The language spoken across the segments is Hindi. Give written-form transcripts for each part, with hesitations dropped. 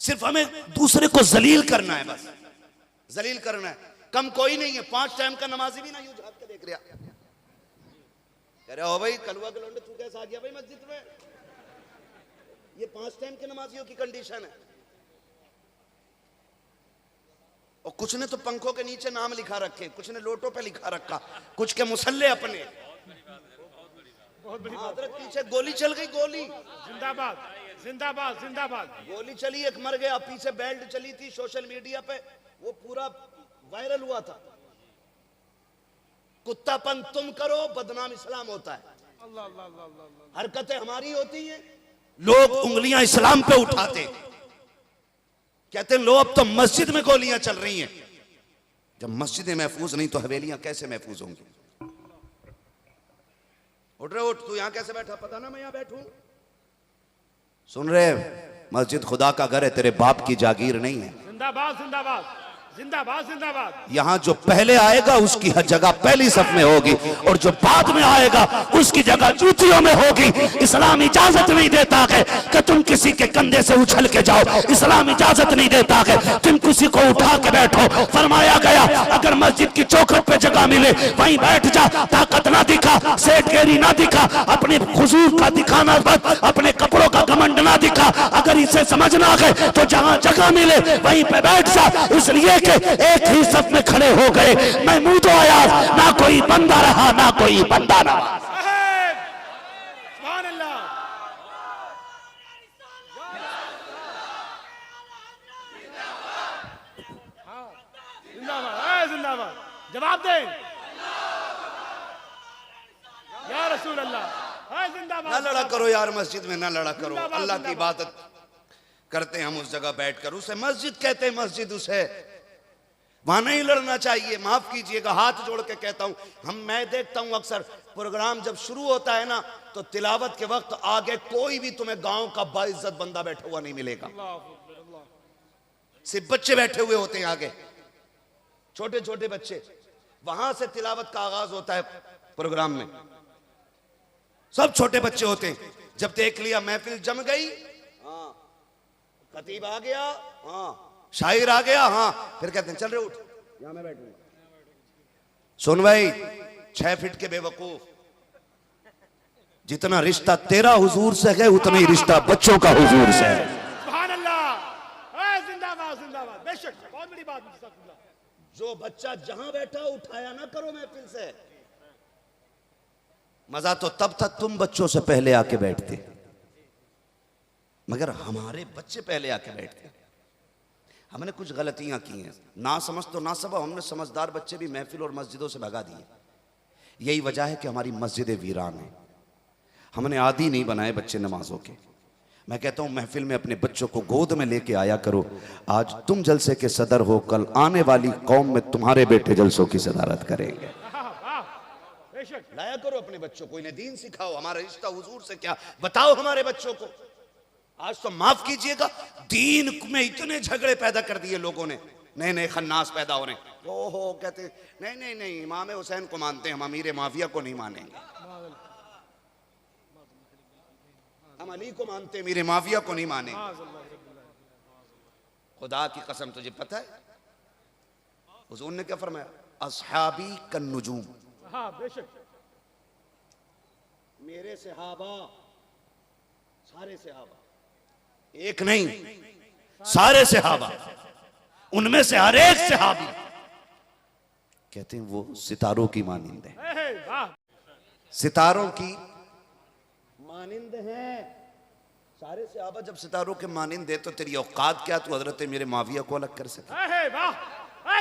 सिर्फ हमें दूसरे को जलील करना है, बस जलील करना है। कम कोई नहीं है, 5 टाइम का नमाजी भी ना यूं झाँक के देख रहा, कह रहे हो भाई कलवा के लौंडे तू कैसे आ गया भाई मस्जिद में। ये 5 टाइम के नमाजियों की कंडीशन है। और कुछ ने तो पंखों के नीचे नाम लिखा रखे, कुछ ने लोटों पे लिखा रखा, कुछ के मुसल्ले अपने। पीछे गोली चल गई, गोली जिंदाबाद जिंदाबाद जिंदाबाद। गोली चली, एक मर गया, पीछे बेल्ट चली थी सोशल मीडिया पे, वो पूरा वायरल हुआ था। कुत्तापन तुम करो, बदनाम इस्लाम होता है। हरकतें हमारी होती हैं, लोग उंगलियां इस्लाम पे उठाते, कहते हैं लो अब तो मस्जिद में गोलियां चल रही हैं। जब मस्जिदें महफूज नहीं तो हवेलियां कैसे महफूज होंगी। उठ रहे, उठ, तू यहां कैसे बैठा, पता ना मैं यहां बैठूं। सुन रहे, मस्जिद खुदा का घर है, तेरे बाप की जागीर नहीं है। जिंदाबाद जिंदाबाद जिंदाबाद जिंदाबाद। यहाँ जो पहले आएगा उसकी हर जगह पहली सफ में होगी, और जो बाद में आएगा उसकी जगह जूतियों में होगी। इस्लाम इजाजत नहीं देता है कि तुम किसी के कंधे से उछल के जाओ, इस्लाम इजाजत नहीं देता है तुम किसी को उठा के बैठो। फरमाया गया अगर मस्जिद की चौखट पे जगह मिले वहीं बैठ जा, ताकत ना दिखा, सेठगेरी ना दिखा, अपने हुजूर का दिखाना बस, अपने कपड़ों का घमंड ना दिखा। अगर इसे समझना है तो जहां जगह मिले वहीं पे बैठ जा, इसलिए कि एक ही सफ में खड़े हो गए। महमूद आया, ना कोई बंदा रहा ना कोई बंदा रहा। सुभान अल्लाह। जिंदाबाद जिंदाबाद। जवाब दें या रसूल अल्लाह। जिंदाबाद। ना लड़ा करो यार मस्जिद में, ना लड़ा करो। अल्लाह की इबादत करते हैं हम उस जगह बैठकर, उसे मस्जिद कहते हैं। मस्जिद उसे वहां नहीं लड़ना चाहिए। माफ कीजिएगा, हाथ जोड़ के कहता हूं, मैं देखता हूं अक्सर प्रोग्राम जब शुरू होता है ना तो तिलावत के वक्त आगे कोई भी तुम्हें गांव का बाइज्जत बंदा बैठा हुआ नहीं मिलेगा, सिर्फ बच्चे बैठे हुए होते हैं आगे, छोटे छोटे बच्चे। वहां से तिलावत का आगाज होता है प्रोग्राम में, सब छोटे बच्चे होते हैं। जब देख लिया महफिल जम गई, हाँ खतीब आ गया, हाँ शायर आ गया, हाँ फिर कहते हैं चल रहे उठ, यहां मैं बैठूंगा। सुन भाई 6 फीट के बेवकूफ, जितना रिश्ता तेरा हुजूर से है उतना ही रिश्ता बच्चों का हुजूर से है। सुभान अल्लाह। जिंदाबाद जिंदाबाद। बेशक बहुत बड़ी बात। जो बच्चा जहां बैठा उठाया ना करो महफिल से। मजा तो तब था तुम बच्चों से पहले आके बैठते, मगर हमारे बच्चे पहले आके बैठते। हमने कुछ गलतियां की हैं, ना समझ तो ना सबब, हमने समझदार बच्चे भी महफिल और मस्जिदों से भगा दिए। यही वजह है कि हमारी मस्जिदें वीरान हैं। हमने आदी नहीं बनाए बच्चे नमाजों के। मैं कहता हूं महफिल में अपने बच्चों को गोद में लेके आया करो। आज तुम जलसे के सदर हो, कल आने वाली कौम में तुम्हारे बेटे जलसों की सदारत करेंगे। लाया करो अपने बच्चों को, इन्हें दीन सिखाओ, हमारा रिश्ता हुजूर से क्या बताओ हमारे बच्चों को। आज तो माफ कीजिएगा, दीन में इतने झगड़े पैदा कर दिए लोगों ने, नए नए खन्नास पैदा हो रहे हैं। ओहो कहते नहीं नहीं नहीं, इमाम हुसैन को मानते हैं हम, अमीर माफिया को नहीं मानेंगे। हम अली को मानते हैं, अमीर माफिया को नहीं मानेंगे। खुदा की कसम तुझे पता है हुजूर ने क्या फरमाया, अस्हाबी कन नुजूम। हाँ बेशक। मेरे सहाबा, सारे सहाबा, एक नहीं सारे सहाबा, उनमें से हर एक सहाबी कहते हैं वो सितारों की मानिंद है, सितारों की मानिंद है। सारे सहाबा जब सितारों के मानिंद है तो तेरी औकात क्या, तू हजरत मेरे माविया को अलग कर सके।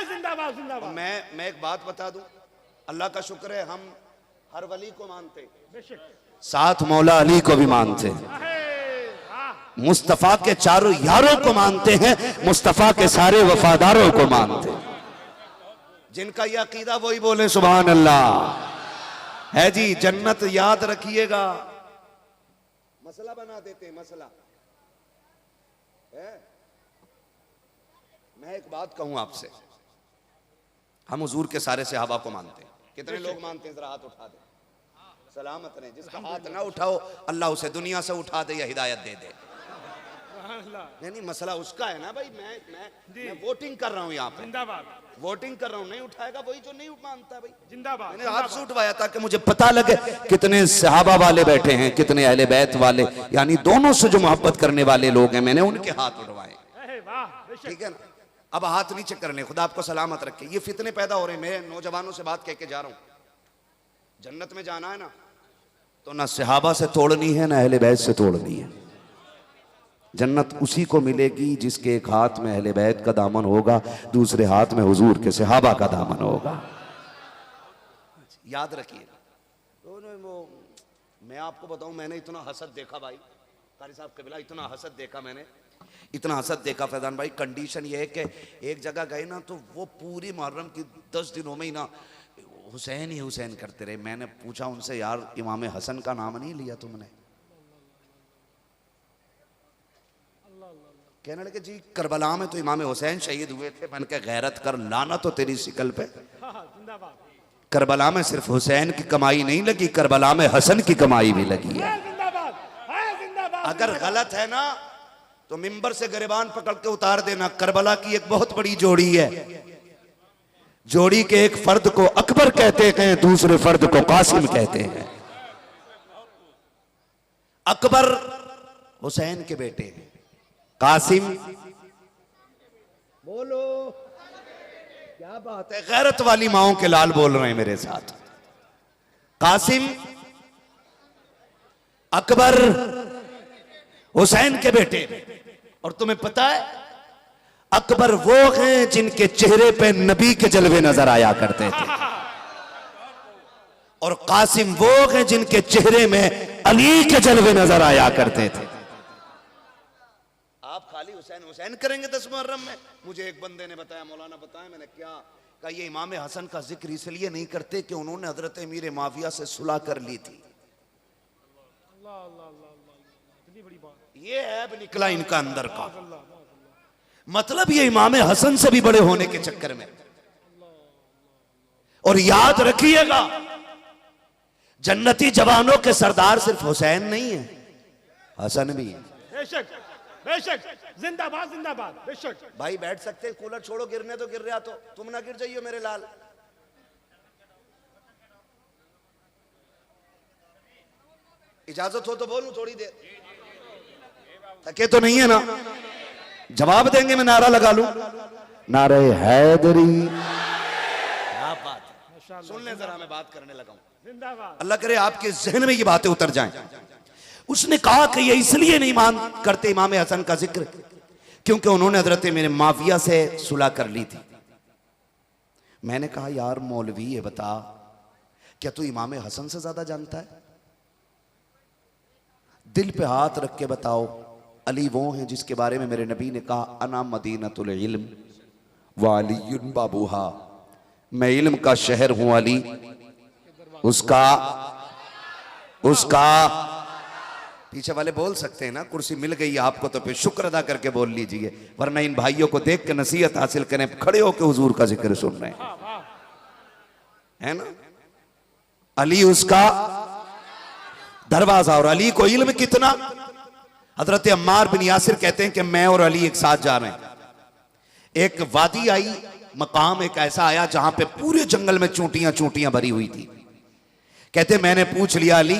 जिंदाबाद जिंदाबाद। मैं एक बात बता दूं, अल्लाह का शुक्र है हम हर वली को मानते, साथ मौला अली को भी मानते हैं, मुस्तफा के चारों यारों को मानते हैं, मुस्तफा के सारे वफादारों को मानते हैं। जिनका यह अकीदा वही बोले सुभान अल्लाह। है जी, जन्नत याद रखिएगा, मसला बना देते हैं, मसला है। मैं एक बात कहूं आपसे, हम हुजूर के सारे सहाबा को मानते हैं। कितने लोग मानते हैं, जरा हाथ उठा दे, सलामत रहे। जिसका हाथ ना उठाओ अल्लाह उसे दुनिया से उठा दे या हिदायत दे दे। नहीं मसला उसका है ना भाई, मैं वोटिंग कर रहा हूँ यहाँ पे, जिंदाबाद, वोटिंग कर रहा हूँ। नहीं उठाएगा वही जो नहीं मानता भाई। जिंदाबाद। मैंने आपसे उठवाया ताकि मुझे पता लगे कितने सहाबा वाले बैठे हैं, कितने अहले बैत वाले, यानी दोनों से जो मोहब्बत करने वाले लोग हैं, मैंने उनके हाथ उठवाए। वाह, ठीक है ना। अब हाथ नीचे कर ले, खुदा आपको सलामत रखे। ये फितने पैदा हो रहे हैं, मैं नौजवानों से बात कह के जा रहा हूँ। जन्नत में जाना है ना तो ना सहाबा से तोड़नी है ना अहले बैत से तोड़नी है। जन्नत उसी को मिलेगी जिसके एक हाथ में अहले बैत का दामन होगा, दूसरे हाथ में हुजूर के सहाबा का दामन होगा। याद रखिए। वो मैं आपको बताऊं, मैंने इतना हसद देखा भाई, कारी साहब कबिला, इतना हसद देखा मैंने, इतना हसद देखा फैजान भाई। कंडीशन ये है कि एक जगह गए ना तो वो पूरी मुहर्रम की 10 दिनों में ही ना हुसैन ही हुसैन करते रहे। मैंने पूछा उनसे, यार इमाम हसन का नाम नहीं लिया तुमने? कहने लगे जी करबला में तो इमाम हुसैन शहीद हुए थे। मैंने कहा गैरत कर, लाना तो तेरी शिकल पे। करबला में सिर्फ हुसैन की कमाई नहीं लगी, करबला में हसन की कमाई भी लगी है। अगर गलत है ना तो मिंबर से गिरबान पकड़ के उतार देना। करबला की एक बहुत बड़ी जोड़ी है, जोड़ी के एक फर्द को अकबर कहते हैं, दूसरे फर्द को कासिम कहते हैं। अकबर हुसैन के बेटे हैं, कासिम बोलो क्या बात है, गैरत वाली माओं के लाल बोल रहे हैं मेरे साथ। कासिम अकबर हुसैन के बेटे। और तुम्हें पता है अकबर वो हैं जिनके चेहरे पे नबी के जलवे नजर आया करते थे, और कासिम वो हैं जिनके चेहरे में अली के जलवे नजर आया करते थे। आप खाली हुसैन हुसैन करेंगे 10 मुहर्रम में? मुझे एक बंदे ने बताया, मौलाना बताया, मैंने क्या कहा, ये इमाम हसन का जिक्र इसलिए नहीं करते कि उन्होंने हजरत अमीर माविया से सुलह कर ली थी। ये ऐब निकला इनका अंदर का। मतलब ये इमाम हसन से भी बड़े होने के चक्कर में। और याद रखिएगा, जन्नती जवानों के सरदार सिर्फ हुसैन नहीं है, हसन भी है। बेशक बेशक, जिंदाबाद जिंदाबाद, बेशक। भाई बैठ सकते हैं, कूलर छोड़ो, गिरने तो गिर रहा, तो तुम ना गिर जाइयो मेरे लाल। इजाजत हो तो बोलूं थोड़ी देर? थके तो नहीं है ना? जवाब देंगे, मैं नारा लगा लूं, नारे हैदरी। क्या बात है, सुन ले जरा, मैं बात करने लगा हूं। जिंदाबाद। अल्लाह करे आपके जहन में ये बातें उतर जाएं। उसने कहा कि ये इसलिए नहीं मान करते इमाम हसन का जिक्र क्योंकि उन्होंने हजरत मेरे माविया से सुलह कर ली थी। मैंने कहा यार मौलवी ये बता, क्या तू इमाम हसन से ज्यादा जानता है? दिल पे हाथ रख के बताओ, अली वो हैं जिसके बारे में मेरे नबी ने कहा अना मदीनतुल इल्म व अलीयुन बाबूहा, मैं इल्म का शहर हूं, अली उसका पीछे वाले बोल सकते हैं ना, कुर्सी मिल गई आपको तो फिर शुक्र अदा करके बोल लीजिए, वरना इन भाइयों को देख के नसीहत हासिल करें, खड़े होकर हुजूर का जिक्र सुन रहे हैं, है ना। अली उसका दरवाजा, और अली को इल्म कितना। हजरत अम्मार बिन यासिर कहते हैं कि मैं और अली एक साथ जा रहे हैं, एक वादी आई, मकाम एक ऐसा आया जहां पे पूरे जंगल में चूंटियां चूंटियां भरी हुई थी। कहते मैंने पूछ लिया अली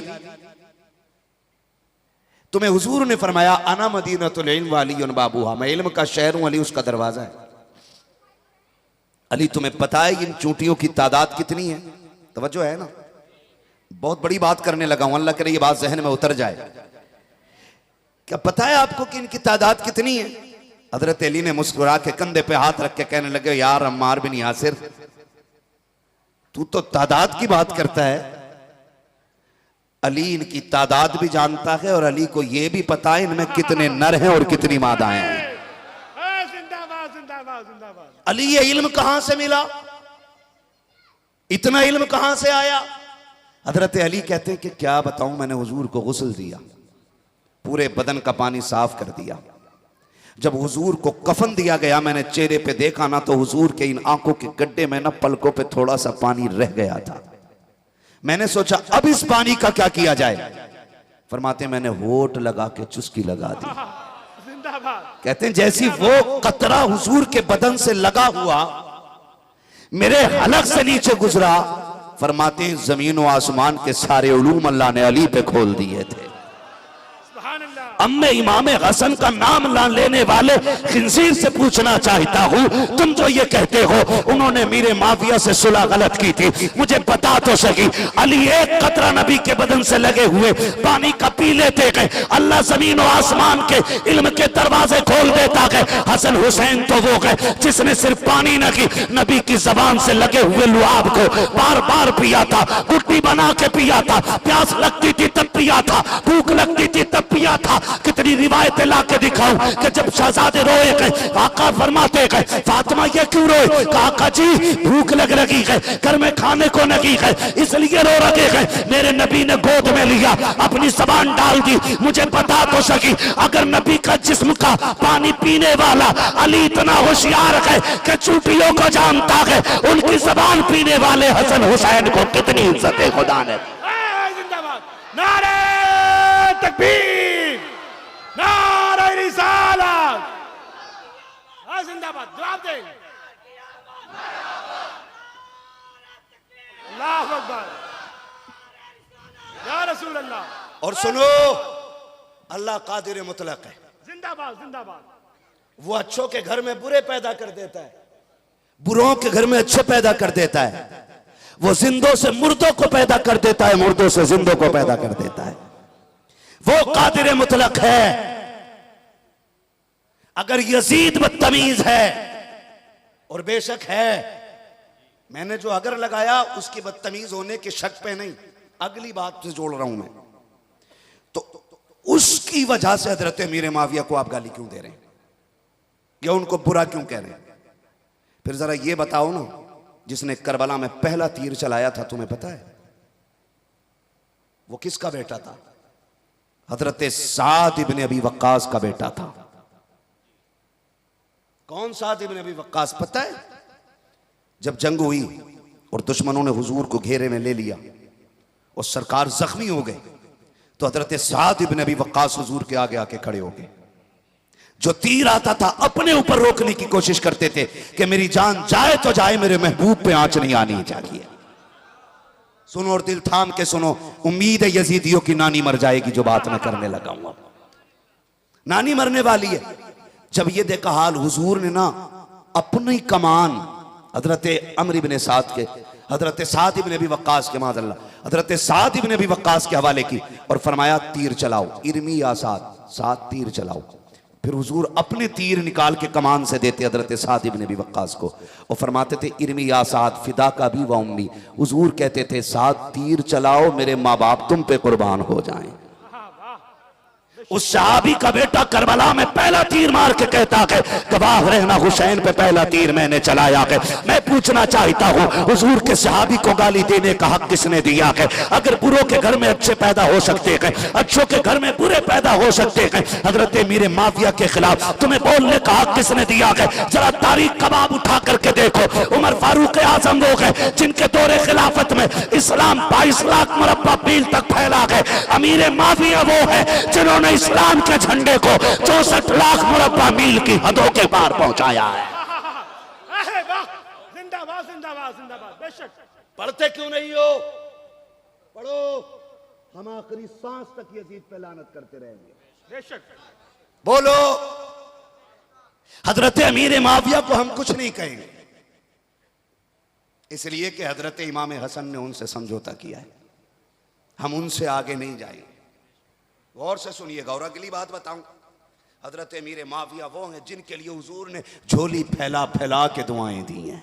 तुम्हें हुजूर ने फरमाया अना मदीनतुल इल्म व अलीयुन बाबूहा, मैं इल्म का शहर हूं, अली उसका दरवाजा है। अली तुम्हें पता है इन चूंटियों की तादाद कितनी है? तवज्जो है ना, बहुत बड़ी बात करने लगा हूं, अल्लाह करे ये बात जहन में उतर जाए। क्या पता है आपको कि इनकी तादाद कितनी है? हजरत अली ने मुस्कुरा के कंधे पे हाथ रख के कहने लगे यार अम्मार बिन यासिर, तू तो तादाद की बात करता है, अली इनकी तादाद भी जानता है और अली को यह भी पता है इनमें कितने नर हैं और कितनी मादाएं हैं। जिंदाबाद जिंदाबाद जिंदाबाद। अली ये इल्म कहां से मिला, इतना इल्म कहां से आया? हजरत अली कहते हैं कि क्या बताऊं, मैंने हुजूर को गुस्ल दिया, पूरे बदन का पानी साफ कर दिया। जब हुजूर को कफन दिया गया, मैंने चेहरे पे देखा ना तो हुजूर के इन आंखों के गड्ढे में ना पलकों पे थोड़ा सा पानी रह गया था। मैंने सोचा अब इस पानी का क्या किया जाए। फरमाते मैंने होठ लगा के चुस्की लगा दी। जिंदाबाद। कहते हैं जैसी वो कतरा हुजूर के बदन से लगा हुआ मेरे हलक से नीचे गुजरा, फरमाते हैं जमीन व आसमान के सारे उलूम अल्लाह ने अली पे खोल दिए थे। अम्मे इमाम हसन का नाम लेने वाले खिंजीर से पूछना चाहता हूँ, तुम जो ये कहते हो उन्होंने मीरे माविया से सुलह गलत की थी, मुझे बता तो सकी। अली एक कतरा नबी के बदन से लगे हुए पानी का पी लेते गए, अल्लाह जमीन और आसमान के इल्म के दरवाजे खोल देता गए। हसन हुसैन तो वो गए जिसने सिर्फ पानी न की, नबी की जबान से लगे हुए लुआब को बार बार पिया था, गुट्टी बना के पिया था, प्यास लगती थी तब पिया था, भूख लगती थी तब पिया था। कितनी रिवायतें ला के दिखाऊं कि जब शहजादे रोए गए, आका फरमाते गए फातिमा ये क्यों रोए, आका जी भूख लग रही है, घर में खाने को नहीं है इसलिए रो रहे हैं। मेरे नबी ने गोद में लिया, अपनी जबान डाल दी, मुझे बता तो सकी अगर नबी का जिस्म का पानी पीने वाला अली इतना होशियार है कि चूटियों को जानता है, उनकी जबान पीने वाले हसन हुसैन को कितनी इज्जत है खुदा ने। जिंदाबाद। नारे तकबीर, नारे रिसालत। जिंदाबाद। जवाब दें। अल्लाहु अकबर, या रसूल अल्लाह। और सुनो, अल्लाह कादिर मुतलक है। जिंदाबाद जिंदाबाद। वो अच्छों के घर में बुरे पैदा कर देता है, बुरों के घर में अच्छे पैदा कर देता है। वो जिंदों से मुर्दों को पैदा कर देता है, मुर्दों से जिंदों को पैदा कर देता है। वो कादिर मुतलक है। अगर यजीद बदतमीज है, और बेशक है, मैंने जो अगर लगाया उसकी बदतमीज होने के शक पे नहीं, अगली बात से जोड़ रहा हूं मैं, तो उसकी वजह से हजरत मीर माविया को आप गाली क्यों दे रहे हैं या उनको बुरा क्यों कह रहे हैं? फिर जरा ये बताओ ना, जिसने करबला में पहला तीर चलाया था तुम्हें पता है वो किसका बेटा था? हजरत साद इब्न अबी वक्कास का बेटा था। कौन साद इब्न अबी वक्कास पता है? जब जंग हुई और दुश्मनों ने हुजूर को घेरे में ले लिया और सरकार जख्मी हो गए, तो हजरत साद इब्न अबी वक्कास हुजूर के आगे आके खड़े हो गए। जो तीर आता था अपने ऊपर रोकने की कोशिश करते थे कि मेरी जान जाए तो जाए, मेरे महबूब पे आंच नहीं आनी चाहिए। सुनो और दिल थाम के सुनो, उम्मीद है यजीदियों की नानी मर जाएगी जो बात मैं करने लगा हूं। नानी मरने वाली है। जब ये देखा हाल, हुजूर ने ना अपनी कमान हजरत अमर इब्न साद के, हजरत साद इब्न अबी वक्कास के, माज़अल्लाह, हजरत साद इब्न अबी वक्कास के हवाले की और फरमाया तीर चलाओ, इरमी या साद, साद तीर चलाओ। फिर हुजूर अपने तीर निकाल के कमान से देते हजरत साद इब्न अबी वक्कास को और फरमाते थे इरमी या साद फिदा का भी व उम्मी। हुजूर कहते थे साद तीर चलाओ, मेरे माँ बाप तुम पे कुर्बान हो जाएं। उस सहाबी का बेटा करबला में पहला तीर मार के कहता है गवाह रहना हुसैन पे पहला तीर मैंने चलाया है। मैं पूछना चाहता हूँ, हुजूर के सहाबी को गाली देने का हक किसने दिया है? अगर बुरों के घर में अच्छे पैदा हो सकते हैं, अच्छों के घर में बुरे पैदा हो सकते हैं, हजरत मीर माविया के खिलाफ तुम्हें बोलने का हक किसने दिया है? जरा तारीख कबाब उठा करके देखो। उमर फारूक आजम वो है जिनके दौरे खिलाफत में इस्लाम 22 लाख मुरब्बा मील तक फैला है। अमीर माविया वो है जिन्होंने इस्लाम के झंडे को 64 लाख मुरब्बा मील की हदों के पार पहुंचाया है। जिंदाबाद जिंदाबाद जिंदाबाद। बेशक। पढ़ते क्यों नहीं हो? पढ़ो, हम आखिरी सांस तक यजीद पे लानत करते रहेंगे। बेशक। बोलो, हजरत अमीर माविया को हम कुछ नहीं कहेंगे, इसलिए कि हजरत इमाम हसन ने उनसे समझौता किया है, हम उनसे आगे नहीं जाएंगे। गौर से सुनिएगा। और अगली बात बताऊं, हजरत अमीर माविया वो हैं जिनके लिए हुजूर ने झोली फैला फैला के दुआएं दी हैं।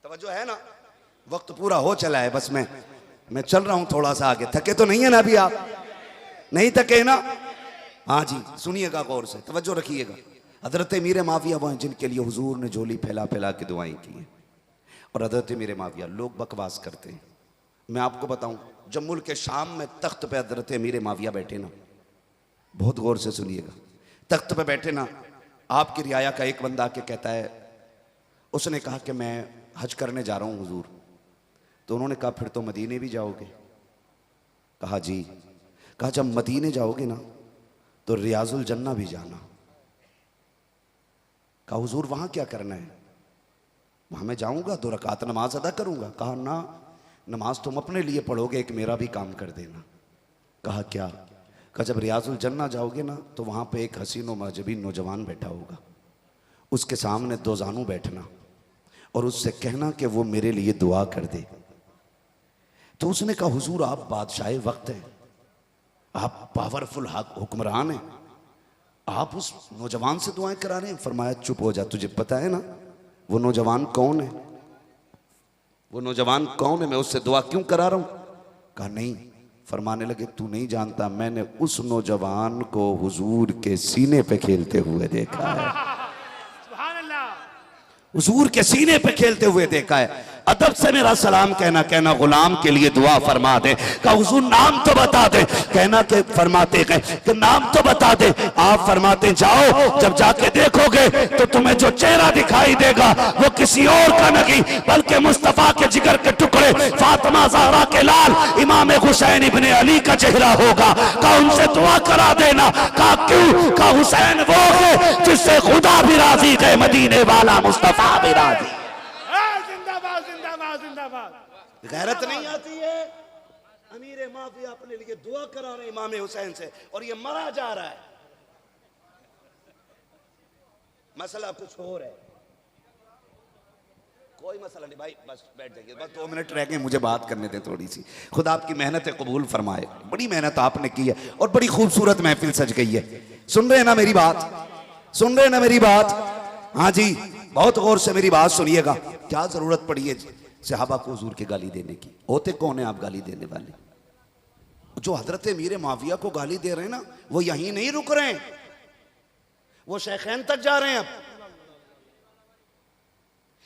तवज्जो है ना? वक्त पूरा हो चला है, बस मैं चल रहा हूं थोड़ा सा आगे। थके तो नहीं है ना अभी? आप नहीं थके ना? हाँ जी, सुनिएगा गौर से, तवज्जो रखिएगा। हजरत अमीर माविया वो हैं जिनके लिए हुजूर ने झोली फैला फैला के दुआएं की हैं। और हजरत अमीर माविया, लोग बकवास करते हैं, मैं आपको बताऊं, जब मुल्क के शाम में तख्त पे हजरत अमीर माविया बैठे ना, बहुत गौर से सुनिएगा, तख्त पे बैठे ना, आपकी रियाया का एक बंदा आके कहता है, उसने कहा कि मैं हज करने जा रहा हूँ हुजूर। तो उन्होंने कहा फिर तो मदीने भी जाओगे? कहा जी। कहा जब मदीने जाओगे ना तो रियाजुल जन्ना भी जाना। कहा हुजूर वहां क्या करना है? वहां मैं जाऊंगा 2 रकात नमाज अदा करूंगा। कहा ना, नमाज तुम अपने लिए पढ़ोगे, एक मेरा भी काम कर देना। कहा क्या? कहा जब रियाजुल जन्ना जाओगे ना तो वहां पे एक हसीन व मजबीन नौजवान बैठा होगा, उसके सामने 2 जानू बैठना और उससे कहना कि वो मेरे लिए दुआ कर दे। तो उसने कहा हुजूर आप बादशाह वक्त हैं, आप पावरफुल हुक्मरान हैं, आप उस नौजवान से दुआएं करा रहे हैं। फरमाया चुप हो जा, तुझे पता है ना वो नौजवान कौन है? वो नौजवान कौन है? मैं उससे दुआ क्यों करा रहा हूं? कहा नहीं। फरमाने लगे तू नहीं जानता, मैंने उस नौजवान को हुजूर के सीने पे खेलते हुए देखा है। सुभान अल्लाह। हुजूर के सीने पे खेलते हुए देखा है। अदब से मेरा सलाम कहना, कहना गुलाम के लिए दुआ फरमा दे। कहा हुजूर नाम तो बता दे। कहना के फरमाते कि नाम तो बता दे। आप फरमाते जाओ, जब जाके देखोगे तो तुम्हें जो चेहरा दिखाई देगा वो किसी और का नहीं बल्कि मुस्तफा के जिगर के टुकड़े फातिमा ज़हरा के लाल इमाम हुसैन इब्ने अली का चेहरा होगा। कहा उनसे दुआ करा देना। कहा क्यों? कहा हुसैन वो है जिससे खुदा भी राजी है, मदीने वाला मुस्तफा भी राजी। जिंदाबाद जिंदाबाद जिंदाबाद। गैरत नहीं आती है? अमीर माफिया अपने लिए दुआ करा रहे इमाम हुसैन से और ये मरा जा रहा है। मसला कुछ और है। कोई मसला नहीं भाई, बस बैठ जाइए, बस 2 मिनट रह गए, मुझे बात करने दें थोड़ी सी। खुदा आपकी मेहनत कबूल फरमाए। बड़ी मेहनत आपने की है और बड़ी खूबसूरत महफिल सज गई है। सुन रहे हैं ना मेरी बात? सुन रहे हैं ना मेरी बात? हाँ जी, बहुत गौर से मेरी बात सुनिएगा। क्या जरूरत पड़ी है सहाबा को हुजूर के गाली देने की? होते कौन है आप गाली देने वाले? जो हजरत मीर माविया को गाली दे रहे हैं ना, वो यहीं नहीं रुक रहे हैं, वो शेखैन तक जा रहे हैं। अब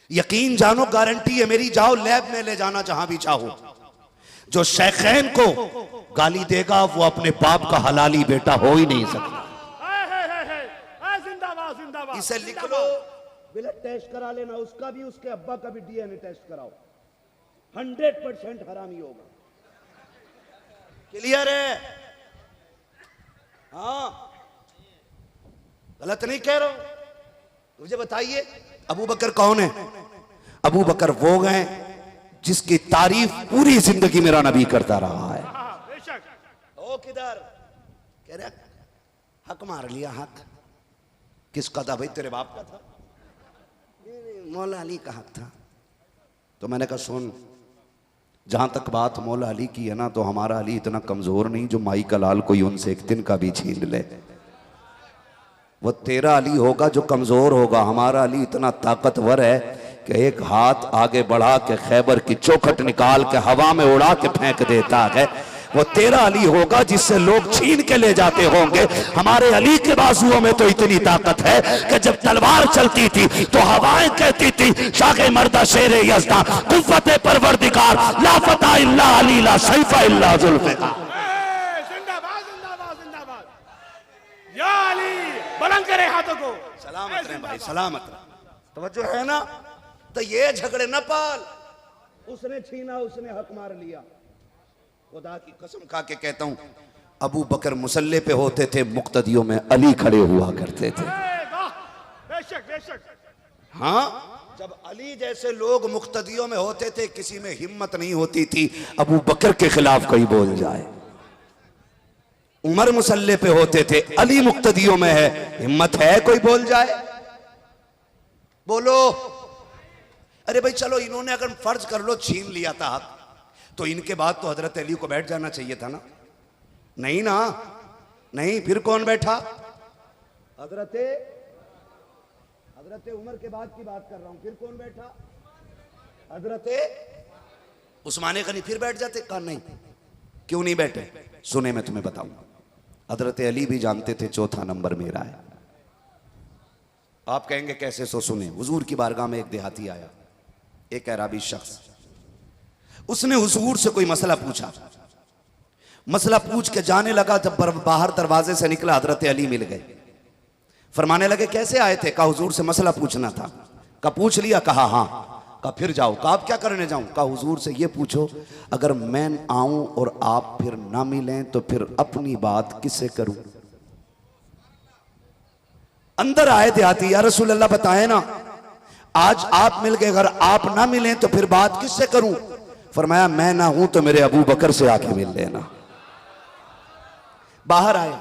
यकीन जानो, गारंटी है मेरी, जाओ लैब में ले जाना जहां भी चाहो। जो शेखैन को गाली देगा वो अपने बाप का हलाली बेटा हो ही नहीं सकता। जिंदाबाद जिंदाबाद। इसे लिख लो, ब्लड टेस्ट करा लेना, उसका भी उसके अब्बा का भी डीएनए टेस्ट कराओ, 100% हरामी होगा। क्लियर है? हाँ, गलत नहीं कह रहा हूं। मुझे बताइए अबू बकर कौन है? अबू बकर वो हैं जिसकी तारीफ पूरी जिंदगी मेरा नबी करता रहा है। ओ किधर कह रहा हक मार लिया? हक किसका था भाई? तेरे बाप का था? मौला अली का हक था। तो मैंने कहा सुन, जहां तक बात मौला अली की है ना, तो हमारा अली इतना कमजोर नहीं जो माई का लाल कोई उनसे एक दिन का भी छीन ले। वो तेरा अली होगा जो कमजोर होगा, हमारा अली इतना ताकतवर है कि एक हाथ आगे बढ़ा के खैबर की चौखट निकाल के हवा में उड़ा के फेंक देता है। वो तेरा अली होगा जिससे लोग छीन के ले जाते होंगे। हमारे अली के बाजुओं में तो इतनी ताकत है कि जब तलवार चलती थी तो हवाएं कहती थी शागे मर्दा शेरे यज़दा कुव्वत परवरदिगार ला फता इल्ला अली ला सैफा इल्ला जुल्फ़िकार। जिंदाबाद जिंदाबाद जिंदाबाद। या अली, बुलंद करे हाथों को। सलामत रहे भाई, सलामत रहे। तवज्जो है ना? तो ये झगड़े न पाल। उसने छीना, उसने हक मार लिया। खुदा की कसम खा के कहता हूं, अबू बकर मुसल्ले पे होते थे, मुक्तदियों में अली खड़े हुआ करते थे। बेशक बेशक। हाँ, जब अली जैसे लोग मुक्तदियों में होते थे, किसी में हिम्मत नहीं होती थी अबू बकर के खिलाफ कोई बोल जाए। उमर मुसल्ले पे होते थे, अली मुक्तदियों में है, हिम्मत है कोई बोल जाए? बोलो। अरे भाई चलो, इन्होंने अगर फर्ज कर लो छीन लिया था हक, तो इनके बाद तो हजरत अली को बैठ जाना चाहिए था ना? नहीं ना? नहीं, फिर कौन बैठा? हजरत उमर के बाद की बात कर रहा हूं। फिर कौन बैठा? हजरत उस्मान गनी। फिर बैठ जाते? कहा नहीं। क्यों नहीं बैठे? सुने, मैं तुम्हें बताऊं। हजरत अली भी जानते थे चौथा नंबर मेरा है। आप कहेंगे कैसे? सो सुने। हुजूर की बारगाह में एक देहाती आया, एक अरबी शख्स। उसने हुजूर से कोई मसला पूछा। मसला पूछ के जाने लगा, जब बाहर दरवाजे से निकला हजरत अली मिल गए। फरमाने लगे कैसे आए थे? कहा हुजूर से मसला पूछना था। कहा पूछ लिया? कहा हाँ। कहा फिर जाओ। कहा आप क्या करने जाऊं? कहा हुजूर से ये पूछो, अगर मैं आऊं और आप फिर ना मिलें तो फिर अपनी बात किससे करूं? अंदर आए देहाती, या रसूल अल्लाह बताए ना, आज आप मिल गए, अगर आप ना मिले तो फिर बात किससे करूं? फरमाया मैं ना हूं तो मेरे अबू बकर से आके मिल लेना। बाहर आए,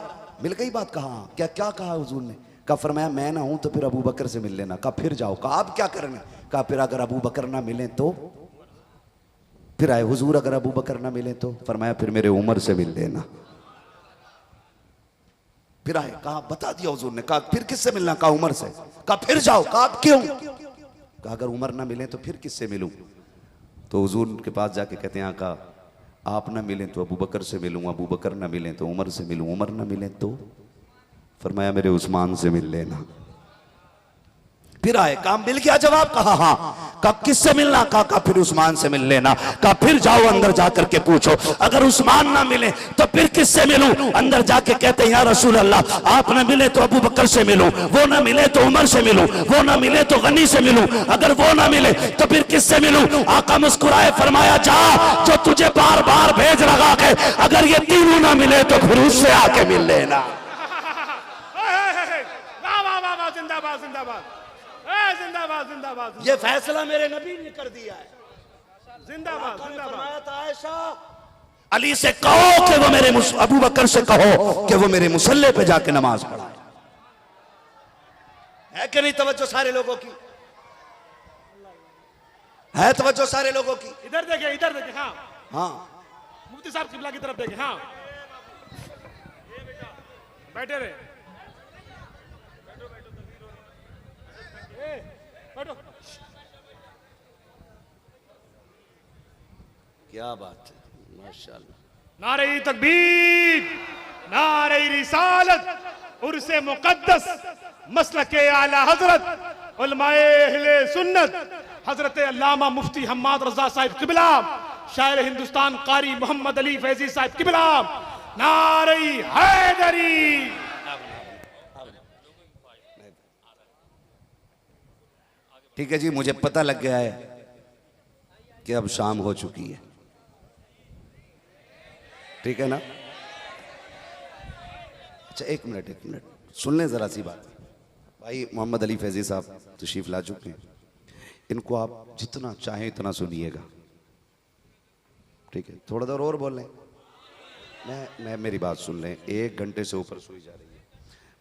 मिल गई बात। कहा क्या क्या कहा हुजूर ने? कहा फरमाया मैं ना हूं तो फिर अबू बकर से मिल लेना। कहा फिर जाओ। कहा आप क्या करना? कहा फिर अगर अबू बकर ना मिले तो? फिर आए हुजूर अगर अबू बकर ना मिले तो? फरमाया फिर मेरे उमर से मिल लेना। फिर आए, कहा बता दिया हुजूर ने। कहा फिर किससे मिलना? कहा उमर से। कहा फिर जाओ। कहा आप क्यों? कहा अगर उमर ना मिले तो फिर किससे मिलूं? तो हुजूर के पास जाके कहते हैं आका आप ना मिलें तो अबू बकर से मिलूं, अबू बकर ना मिलें तो उमर से मिलूं, उमर ना मिलें तो? फरमाया मेरे उस्मान से मिल लेना। फिर आए, काम मिल गया जवाब? कहा हाँ। कब किससे मिलना? कहा फिर उस्मान से मिल लेना। कहा फिर जाओ अंदर जाकर के पूछो, अगर उस्मान ना मिले तो फिर किससे मिलूं? अंदर जाके कहते हैं या रसूल अल्लाह आप ना मिले तो अबू बकर से मिलूं, वो ना मिले तो उमर से मिलूं, वो ना मिले तो गनी से मिलूं, अगर वो ना मिले तो फिर किससे मिलूं? आका मुस्कुराए, फरमाया जा जो तुझे बार बार भेज रहा है, अगर ये तीनों ना मिले तो फिर उससे आके मिल लेना। जिंदाबाद जिंदाबाद जिंदाबाद जिंदाबाद। ये फैसला मेरे नबी ने कर दिया है। जिंदाबाद जिंदाबाद। आयशा अली से कहो कि वो मेरे अबू बकर से कहो कि वो मेरे मुसल्ले पे जाके नमाज पढ़ाए। है कि नहीं तवज्जो सारे लोगों की? है तवज्जो सारे लोगों की? इधर देखे, इधर देखे। हाँ हाँ, मुफ्ती साहब किबला की तरफ देखे। हाँ बैठे रहे, बैठो। क्या बात है, माशाअल्लाह। नारे तकबीर, नारे रिसालत, उर्से मुकद्दस, मसलके आला हजरत उलमाए अहले सुन्नत हजरत अल्लामा मुफ्ती हम्माद रजा साहिब किबला, शायर हिंदुस्तान कारी मोहम्मद अली फैजी साहिब किबला, नारे हैदरी। ठीक है जी, मुझे पता लग गया है कि अब शाम हो चुकी है, ठीक है ना? अच्छा एक मिनट सुन लें जरा सी बात। भाई मोहम्मद अली फैजी साहब तशरीफ ला चुके हैं, इनको आप जितना चाहें इतना सुनिएगा, ठीक है? थोड़ा देर और बोल लें, मैं मेरी बात सुन लें। 1 घंटे से ऊपर सुई जा रही है,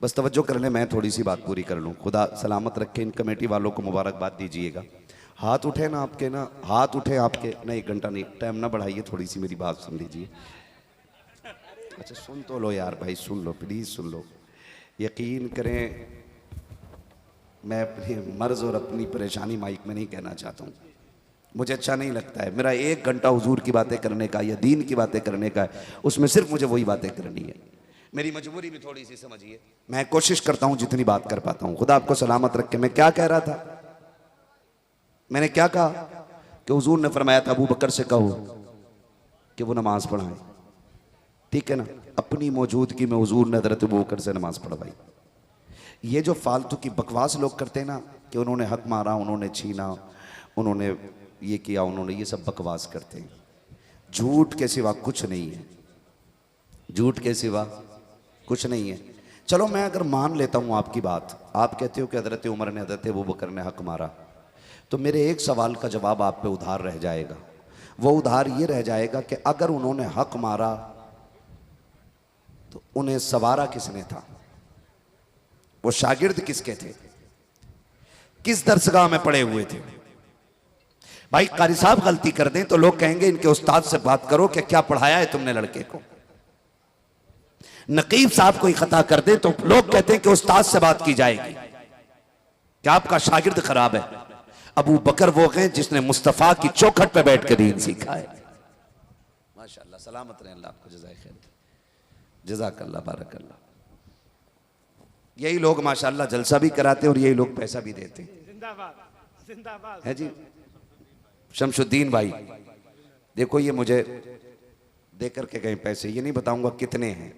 बस तवज्जो कर लें, मैं थोड़ी सी बात पूरी कर लूँ। खुदा सलामत रखे, इन कमेटी वालों को मुबारकबाद दीजिएगा। हाथ उठे ना आपके, ना हाथ उठे आपके, ना 1 घंटा नहीं, टाइम ना बढ़ाइए, थोड़ी सी मेरी बात सुन लीजिए। अच्छा सुन तो लो यार भाई, सुन लो प्लीज़ सुन लो। यकीन करें मैं अपनी मर्ज़ और अपनी परेशानी माइक में नहीं कहना चाहता हूँ, मुझे अच्छा नहीं लगता है। मेरा 1 घंटा हुजूर की बातें करने का या दीन की बातें करने का है, उसमें सिर्फ मुझे वही बातें करनी है। मेरी मजबूरी भी थोड़ी सी समझिए, मैं कोशिश करता हूं जितनी बात कर पाता हूं। खुदा आपको सलामत रखे। मैं क्या कह रहा था? मैंने क्या कहा कि हुजूर ने फरमाया था अबू बकर से कहो कि वो नमाज पढ़ाए, ठीक है ना? अपनी मौजूदगी में हुजूर ने हजरत अबू बकर से नमाज पढ़वाई। ये जो फालतू की बकवास लोग करते हैं ना कि उन्होंने हक मारा, उन्होंने छीना, उन्होंने ये किया, उन्होंने ये सब बकवास करते हैं। झूठ के सिवा कुछ नहीं है, झूठ के सिवा कुछ नहीं है। चलो मैं अगर मान लेता हूं आपकी बात, आप कहते हो कि हजरत उमर ने हजरत अबू बकर ने हक मारा, तो मेरे एक सवाल का जवाब आप पे उधार रह जाएगा। वो उधार ये रह जाएगा कि अगर उन्होंने हक मारा तो उन्हें सवारा किसने था? वो शागिर्द किसके थे? किस दरसगाह में पड़े हुए थे? भाई कारी साहब गलती कर दें तो लोग कहेंगे इनके उस्ताद से बात करो कि क्या पढ़ाया है तुमने लड़के को। नकीब साहब कोई खता कर दे तो लोग कहते हैं कि उस्ताद से बात की जाएगी कि आपका शागिर्द खराब है। अबू बकर वो गए जिसने मुस्तफा की चौखट पे बैठ कर दीन सीखा है। माशाअल्लाह, सलामत रहे, अल्लाह आपको जज़ाए खैर, जज़ाकल्लाह, बारकल्लाह। यही लोग माशाअल्लाह जलसा भी कराते हैं और यही लोग पैसा भी देते हैं। जिंदाबाद जिंदाबाद है जी। शमशुद्दीन भाई देखो, ये मुझे दे करके गए पैसे, ये नहीं बताऊंगा कितने हैं।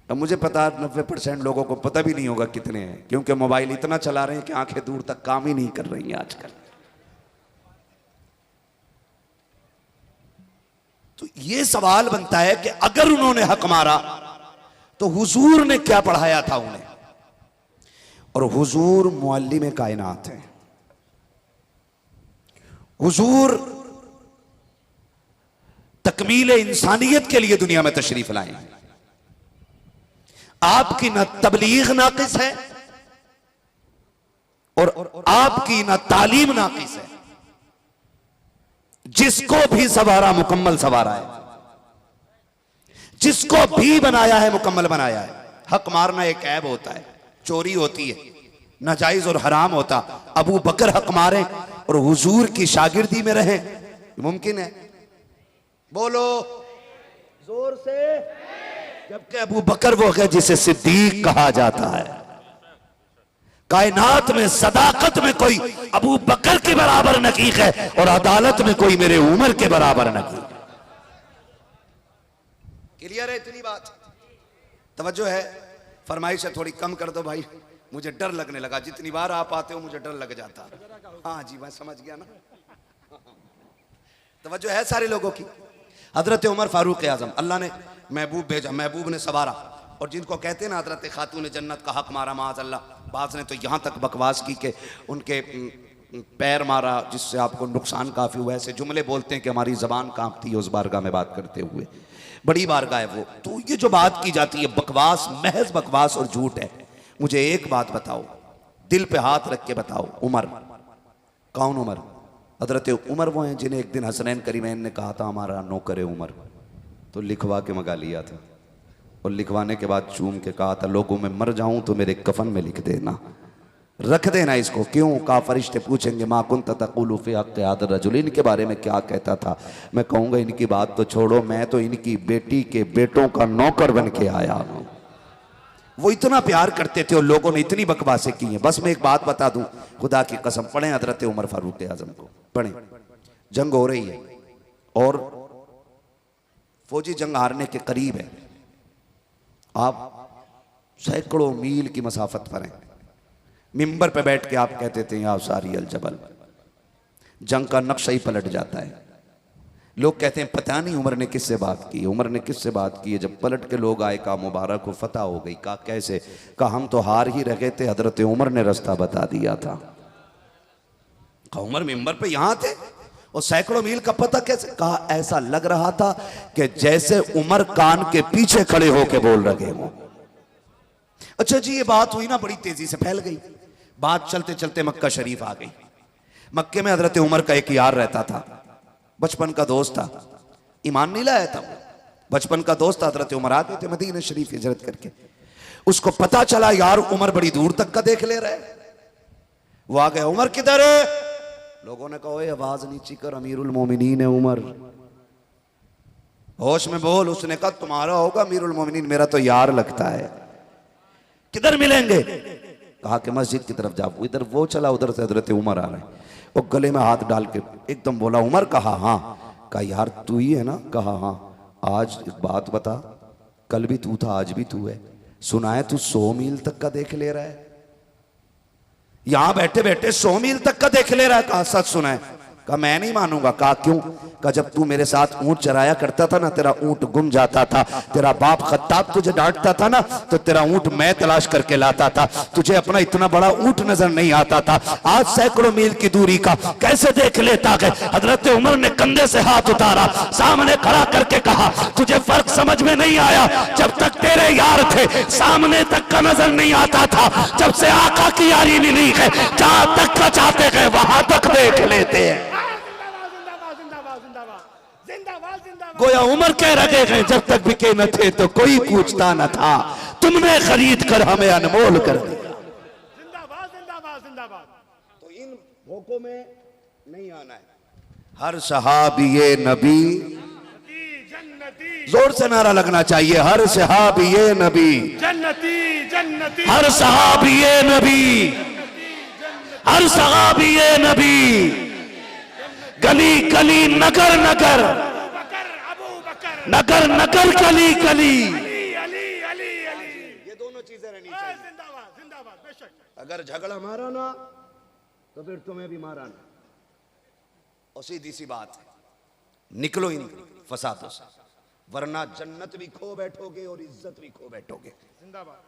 अब मुझे पता 90% लोगों को पता भी नहीं होगा कितने हैं, क्योंकि मोबाइल इतना चला रहे हैं कि आंखें दूर तक काम ही नहीं कर रही हैं आजकल। तो ये सवाल बनता है कि अगर उन्होंने हक मारा तो हुजूर ने क्या पढ़ाया था उन्हें? और हुजूर मुअल्लिम कायनात हैं। हुजूर तकमील इंसानियत के लिए दुनिया में तशरीफ लाए हैं। आपकी न तबलीग नाकिस है और आपकी न तालीम नाकिस है। जिसको भी सवारा मुकम्मल सवारा है, जिसको भी बनाया है मुकम्मल बनाया है। हक मारना एक ऐब होता है, चोरी होती है, नाजायज और हराम होता। अबू बकर हक मारे और हुजूर की शागिर्दी में रहे, मुमकिन है? बोलो जोर से। जबकि अबू बकर वो है जिसे सिद्दीक कहा जाता है। कायनात में सदाकत में कोई अबू बकर के बराबर नकी है और अदालत में कोई मेरे उमर के बराबर नकी। क्लियर है इतनी बात? तवज्जो है? फरमाइश है थोड़ी कम कर दो भाई, मुझे डर लगने लगा। जितनी बार आप आते हो मुझे डर लग जाता। हाँ जी मैं समझ गया ना। तवज्जो है सारे लोगों की? हजरत उमर फारूक आजम, अल्लाह ने महबूब भेजा, महबूब ने सवारा। और जिनको कहते हैं ना हजरत खातून जन्नत का हक मारा माज अल्लाह, बाज ने तो यहाँ तक बकवास की कि उनके पैर मारा जिससे आपको नुकसान काफ़ी हुआ। ऐसे जुमले बोलते हैं कि हमारी ज़बान कांपती है उस बारगाह में बात करते हुए। बड़ी बारगाह है वो। तो ये जो बात की जाती है बकवास, महज बकवास और झूठ है। मुझे एक बात बताओ, दिल पे हाथ रख के बताओ, उमर कौन? उमर हजरत उमर वो हैं जिन्हें एक दिन हसनैन करीमैन ने कहा था हमारा नौकर उमर, तो लिखवा के मंगा लिया था। और लिखवाने के बाद चूम के कहा था लोगों में मर जाऊं तो मेरे कफन में लिख देना, रख देना इसको। क्यों? कहा फरिश्ते पूछेंगे मा कुन्त तक़ूलु फ़ी हक़्क़ि हाज़ा रजुल, इनके बारे में क्या कहता था। मैं कहूँगा इनकी बात तो छोड़ो, मैं तो इनकी बेटी के बेटों का नौकर बन के आया हूँ। वो इतना प्यार करते थे और लोगों ने इतनी बकवासें की हैं। बस मैं एक बात बता दूं, खुदा की कसम, पढ़ें हजरत उमर फारूक आजम को, पढ़ें। जंग हो रही है और फौजी जंग हारने के करीब है। आप सैकड़ों मील की मसाफत पर हैं। मिंबर पे बैठ के आप कहते थे या सारी अल जबल। जंग का नक्शा ही पलट जाता है। लोग कहते हैं पता नहीं उमर ने किससे बात की है, उमर ने किससे बात की है। जब पलट के लोग आए, कहा मुबारक हो फतह हो गई। कहा कैसे? कहा हम तो हार ही रहे थे, हजरत उमर ने रास्ता बता दिया था। कहा उमर मिंबर पे यहां थे और सैकड़ों मील का पता कैसे? कहा ऐसा लग रहा था कि जैसे उमर कान के पीछे खड़े होके बोल रहे हो। अच्छा जी, ये बात हुई ना, बड़ी तेजी से फैल गई बात। चलते चलते मक्का शरीफ आ गई। मक्के में हजरत उमर का एक यार रहता था, बचपन का दोस्त था, ईमान नहीं लाया था, बचपन का दोस्त था। हजरत उमर आते थे मदीना शरीफ हिजरत करके। उसको पता चला यार उमर बड़ी दूर तक का देख ले रहे। वो आ गया, उमर किधर है? लोगों ने कहा ओए आवाज नीची कर, अमीरुल मोमिनीन है उमर, होश में बोल। उसने कहा तुम्हारा होगा अमीरुल मोमिनीन, मेरा तो यार लगता है। किधर मिलेंगे? कहा कि मस्जिद की तरफ जाओ। इधर वो चला, उधर से हजरत उमर आ रहे हैं। वो गले में हाथ डाल के एकदम बोला उमर। कहा हाँ। कहा यार तू ही है ना? कहा हाँ। आज एक बात बता, कल भी तू था आज भी तू है। सुना है तू 100 मील तक का देख ले रहा है, यहां बैठे बैठे 100 मील तक का देख ले रहा है। कहा सच सुना है। कहा मैं नहीं मानूंगा। कहा क्यों? कहा जब तू मेरे साथ ऊंट चराया करता था ना, तेरा ऊंट गुम जाता था, तेरा बाप खत्ताब तुझे डांटता था ना, तो तेरा ऊंट मैं तलाश करके लाता था, तुझे अपना इतना बड़ा ऊंट नजर नहीं आता था। आज सैकड़ों मील की दूरी का कैसे देख लेता है? हजरत उमर ने कंधे से हाथ उतारा, सामने खड़ा करके कहा तुझे फर्क समझ में नहीं आया? जब तक तेरे यार थे सामने तक का नजर नहीं आता था, जब से आका की यारी मिली है जहां तक का चाहते गए वहां तक देख लेते हैं। गोया उमर कह रहे हैं जब तक बिके न थे तो कोई पूछता न था, तुमने खरीद कर हमें अनमोल कर दिया। जिंदाबाद जिंदाबाद जिंदाबाद। तो इन भोकों में नहीं आना है। हर सहाबी नबी, जोर से नारा लगना चाहिए, हर सहाबी नबी जन्नती जन्नती, हर सहाबी नबी, हर सहाबी नबी, गली गली नगर नगर, नगर नगर गली गली, ये दोनों चीजें रहनी चाहिए। जिंदाबाद जिंदाबाद बेशक। अगर झगड़ा मारा ना तो फिर तुम्हें भी मारा ना, और सीधी सी बात है, निकलो ही निकलो फसादों से, वरना जन्नत भी खो बैठोगे और इज्जत भी खो बैठोगे। जिंदाबाद।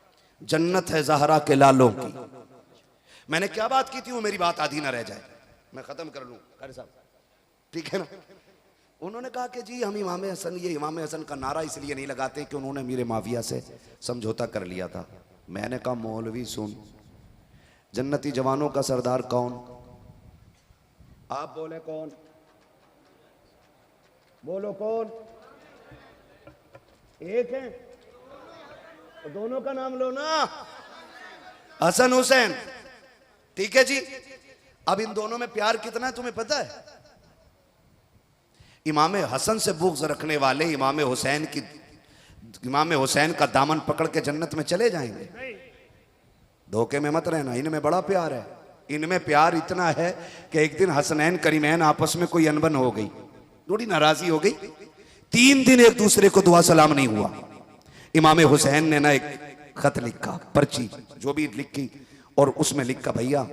जन्नत है ज़हरा के लालों की, मैंने क्या बात की थी वो मेरी बात आधी ना रह जाए, मैं खत्म कर लूं कारी साहब, ठीक है ना। उन्होंने कहा कि जी हम इमाम हसन, ये इमाम हसन का नारा इसलिए नहीं लगाते कि उन्होंने मीर माविया से समझौता कर लिया था। मैंने कहा मौलवी सुन, जन्नती जवानों का सरदार कौन? आप बोले कौन? बोलो कौन? एक है तो दोनों का नाम लो ना, हसन हुसैन, ठीक है जी। अब इन दोनों में प्यार कितना है तुम्हें पता है? इमाम हसन से बुग़्ज़ रखने वाले इमाम हुसैन का दामन पकड़ के जन्नत में चले जाएंगे। धोखे में मत रहना, इनमें बड़ा प्यार है। इनमें प्यार इतना है कि एक दिन हसनैन करीमैन आपस में कोई अनबन हो गई, थोड़ी नाराजी हो गई, 3 दिन एक दूसरे को दुआ सलाम नहीं हुआ। इमाम हुसैन ने ना एक खत लिखा, पर्ची जो भी लिखी, और उसमें लिखा भैया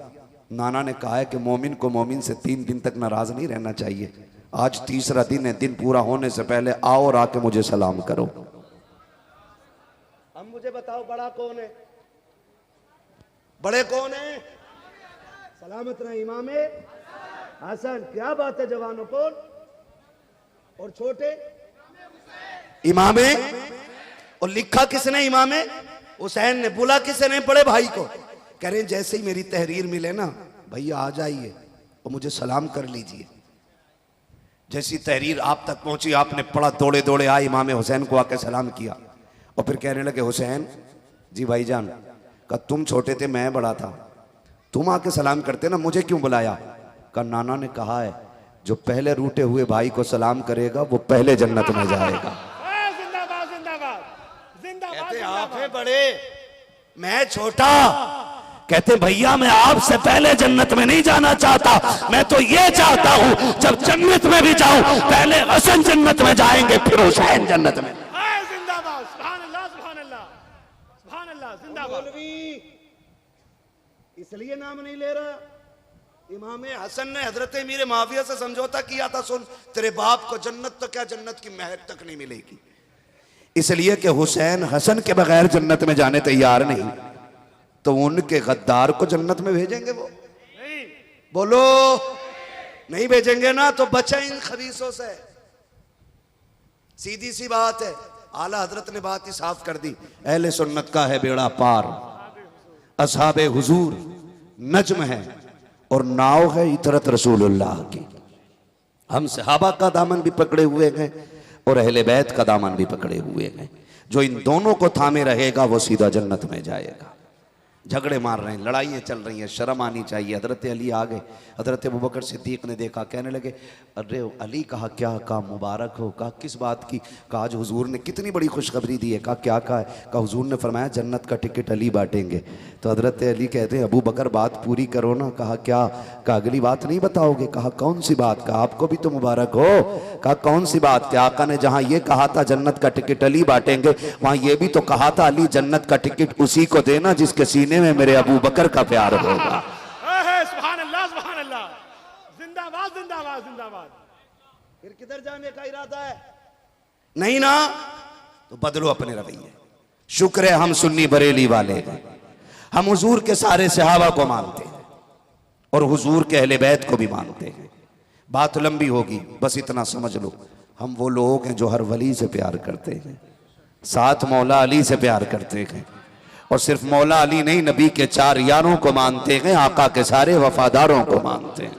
नाना ने कहा है कि मोमिन को मोमिन से 3 दिन तक नाराज नहीं रहना चाहिए। आज 3रा दिन है, दिन पूरा होने से पहले आओ और आके मुझे सलाम करो। अब मुझे बताओ बड़ा कौन है? बड़े कौन है? सलामत रहे इमाम हसन। क्या बात है जवानों, कौन? और छोटे इमामे। और लिखा किसने? इमामे हुसैन ने। बोला किसने? बड़े भाई को। कह रहे जैसे ही मेरी तहरीर मिले ना भैया आ जाइए और मुझे सलाम कर लीजिए। जैसी तहरीर आप तक पहुंची, आपने पढ़ा, दौड़े दौड़े आए, इमाम हुसैन को आके सलाम किया और फिर कहने लगे हुसैन जी भाईजान, का तुम छोटे थे मैं बड़ा था, तुम आके सलाम करते ना, मुझे क्यों बुलाया? का नाना ने कहा है जो पहले रूठे हुए भाई को सलाम करेगा वो पहले जन्नत में जाएगा। जिंदाबाद जिंदाबाद जिंदाबाद। कहते आप हैं बड़े, मैं छोटा। कहते भैया मैं आपसे पहले जन्नत में नहीं जाना चाहता, मैं तो ये चाहता हूं जब जन्नत में भी जाऊं पहले हसन जन्नत में जाएंगे फिर हुसैन जन्नत में। जिंदाबाद, सुभान अल्लाह सुभान अल्लाह सुभान अल्लाह, जिंदाबाद। इसलिए नाम नहीं ले रहा। इमाम हसन ने हजरत मीर माविया से समझौता किया था, सुन तेरे बाप को जन्नत तो क्या जन्नत की महक तक नहीं मिलेगी, इसलिए कि हुसैन हसन के बगैर जन्नत में जाने तैयार नहीं, तो उनके गद्दार को जन्नत में भेजेंगे वो? नहीं। बोलो नहीं भेजेंगे ना, तो बचा इन खबीसों से। सीधी सी बात है। आला हजरत ने बात ही साफ कर दी, अहले सुन्नत का है बेड़ा पार, असहाबे हुजूर नज्म है और नाव है इतरत रसूलुल्लाह की। हम सहाबा का दामन भी पकड़े हुए हैं और अहले बैत का दामन भी पकड़े हुए हैं। जो इन दोनों को थामे रहेगा वो सीधा जन्नत में जाएगा। झगड़े मार रहे हैं, लड़ाइयाँ चल रही हैं, शर्म आनी चाहिए। हजरत अली आ गए, हजरत अबू बकर सिद्दीक ने देखा, कहने लगे अरे अली, कहा क्या? कहा मुबारक हो। कहा किस बात की? कहा आज हुजूर ने कितनी बड़ी खुशखबरी दी है। कहा क्या कहा है? कहा हुजूर ने फरमाया जन्नत का टिकट अली बांटेंगे। तो हजरत अली कहते हैं अबू बकर बात पूरी करो ना। कहा क्या? कहा अगली बात नहीं बताओगे? कहा कौन सी बात? कहा आपको भी तो मुबारक हो। कहा कौन सी बात? क्या आका ने जहाँ ये कहा था जन्नत का टिकट अली बांटेंगे, वहाँ ये भी तो कहा था अली जन्नत का टिकट उसी को देना जिसके सीने में मेरे अबू बकर का प्यार होगा। सुभान अल्लाह सुभान अल्लाह, जिंदाबाद जिंदाबाद जिंदाबाद। फिर किधर जाने का इरादा है? नहीं ना, तो बदलो अपने रवैये। शुक्र है हम सुन्नी बरेली वाले हैं, हम हुजूर के सारे सहाबा को मानते हैं और हुजूर के अहले बैत को भी मानते हैं। बात लंबी होगी, बस इतना समझ लो, हम वो लोग हैं जो हर वली से प्यार करते हैं, साथ मौला अली से प्यार करते हैं, और सिर्फ मौला अली नहीं, नबी के 4 यारों को मानते हैं, आका के सारे वफादारों को मानते हैं।